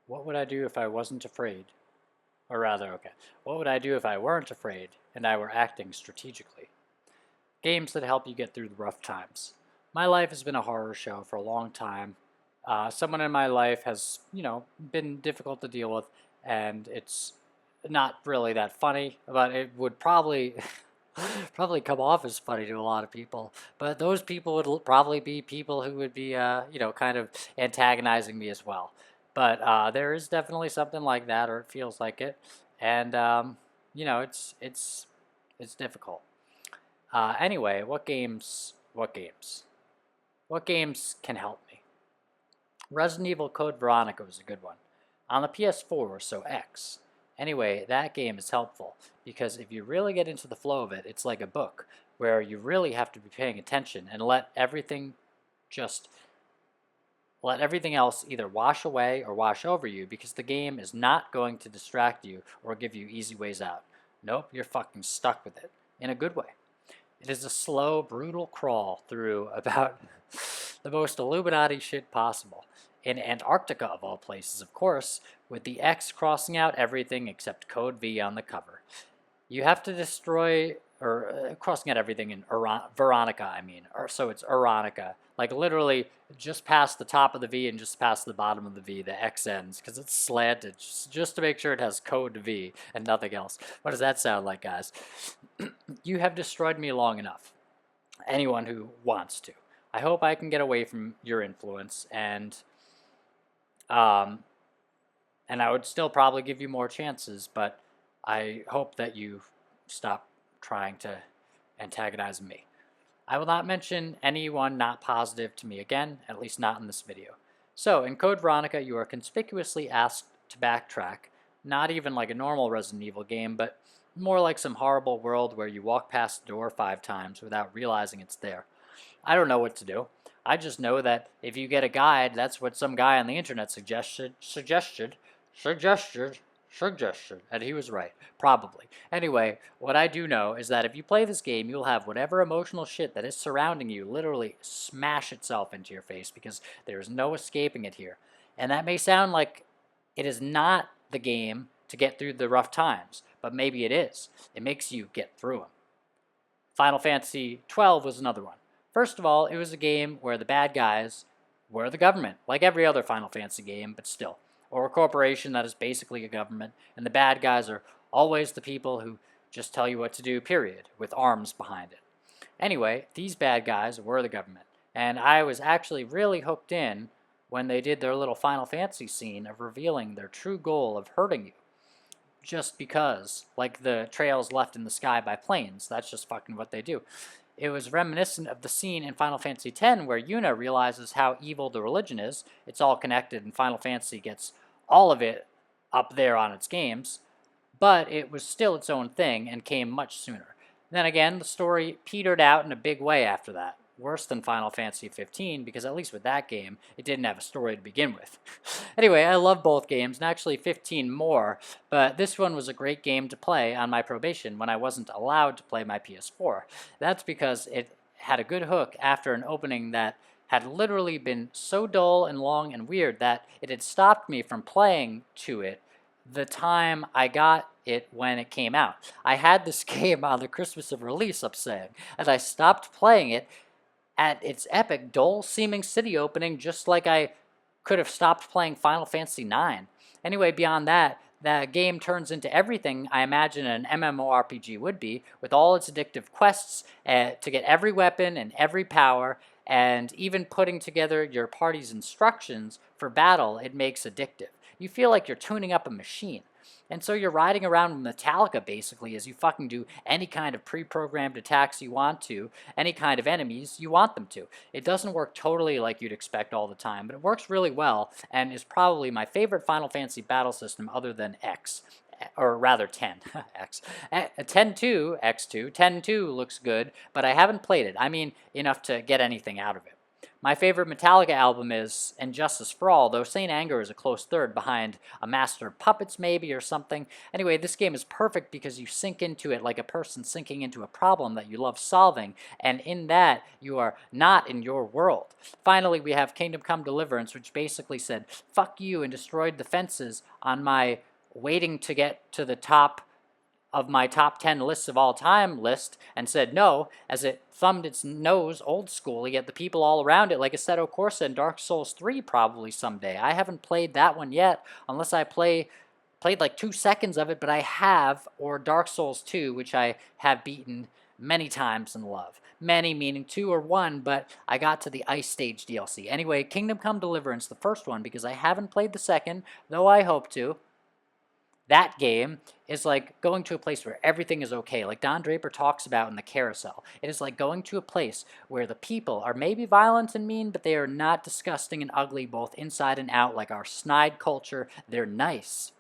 What would I do if I wasn't afraid? Or rather, okay, what would I do if I weren't afraid and I were acting strategically? Games that help you get through the rough times. My life has been a horror show for a long time. Someone in my life has, been difficult to deal with, and it's not really that funny, but it would probably probably come off as funny to a lot of people. But those people would probably be people who would be, kind of antagonizing me as well. But there is definitely something like that, or it feels like it, and it's difficult. Anyway, what games? What games? What games can help me? Resident Evil Code Veronica was a good one. On the PS4, so X. Anyway, that game is helpful because if you really get into the flow of it, it's like a book where you really have to be paying attention and just let everything else either wash away or wash over you because the game is not going to distract you or give you easy ways out. Nope, you're fucking stuck with it in a good way. It is a slow, brutal crawl through about the most Illuminati shit possible. In Antarctica, of all places, of course, with the X crossing out everything except Code V on the cover. You have to destroy, or crossing out everything in Veronica, I mean. So it's Veronica. Like literally just past the top of the V and just past the bottom of the V, the X ends, because it's slanted, just to make sure it has Code V and nothing else. What does that sound like, guys? You have destroyed me long enough. Anyone who wants to. I hope I can get away from your influence, um, and I would still probably give you more chances, but I hope that you stop trying to antagonize me. I will not mention anyone not positive to me again, at least not in this video. So, in Code Veronica, you are conspicuously asked to backtrack, not even like a normal Resident Evil game, but more like some horrible world where you walk past the door 5 times without realizing it's there. I don't know what to do. I just know that if you get a guide, that's what some guy on the internet suggested, and he was right, probably. Anyway, what I do know is that if you play this game, you'll have whatever emotional shit that is surrounding you literally smash itself into your face because there is no escaping it here. And that may sound like it is not the game to get through the rough times, but maybe it is. It makes you get through them. Final Fantasy XII was another one. First of all, it was a game where the bad guys were the government, like every other Final Fantasy game, but still. Or a corporation that is basically a government, and the bad guys are always the people who just tell you what to do, period, with arms behind it. Anyway, these bad guys were the government, and I was actually really hooked in when they did their little Final Fantasy scene of revealing their true goal of hurting you. Just because, like the trails left in the sky by planes, that's just fucking what they do. It was reminiscent of the scene in Final Fantasy X where Yuna realizes how evil the religion is. It's all connected, and Final Fantasy gets all of it up there on its games, but it was still its own thing and came much sooner. Then again, the story petered out in a big way after that. Worse than Final Fantasy 15, because at least with that game, it didn't have a story to begin with. Anyway, I love both games, and actually 15 more, but this one was a great game to play on my probation when I wasn't allowed to play my PS4. That's because it had a good hook after an opening that had literally been so dull and long and weird that it had stopped me from playing to it the time I got it when it came out. I had this game on the Christmas of release, I'm saying, and I stopped playing it at its epic, dull-seeming city opening, just like I could have stopped playing Final Fantasy IX. Anyway, beyond that, the game turns into everything I imagine an MMORPG would be, with all its addictive quests to get every weapon and every power, and even putting together your party's instructions for battle, it makes addictive. You feel like you're tuning up a machine. And so you're riding around with Metallica basically as you fucking do any kind of pre-programmed attacks you want to, any kind of enemies you want them to. It doesn't work totally like you'd expect all the time, but it works really well and is probably my favorite Final Fantasy battle system other than X. Or rather 10, X. 10-2, X2, 10-2 looks good, but I haven't played it. I mean, enough to get anything out of it. My favorite Metallica album is And Justice for All, though Saint Anger is a close third behind a Master of Puppets maybe or something. Anyway, this game is perfect because you sink into it like a person sinking into a problem that you love solving, and in that, you are not in your world. Finally, we have Kingdom Come Deliverance, which basically said, fuck you, and destroyed the fences on my waiting to get to the top of my top 10 lists of all time list, and said no as it thumbed its nose old school at the people all around it like Assetto Corsa and Dark Souls 3 probably someday. I haven't played that one yet unless I played like 2 seconds of it, but I have, or Dark Souls 2, which I have beaten many times and love. Many meaning 2 or 1, but I got to the Ice Stage DLC. Anyway, Kingdom Come Deliverance, the first one, because I haven't played the second, though I hope to. That game is like going to a place where everything is okay, like Don Draper talks about in The Carousel. It is like going to a place where the people are maybe violent and mean, but they are not disgusting and ugly both inside and out like our snide culture. They're nice.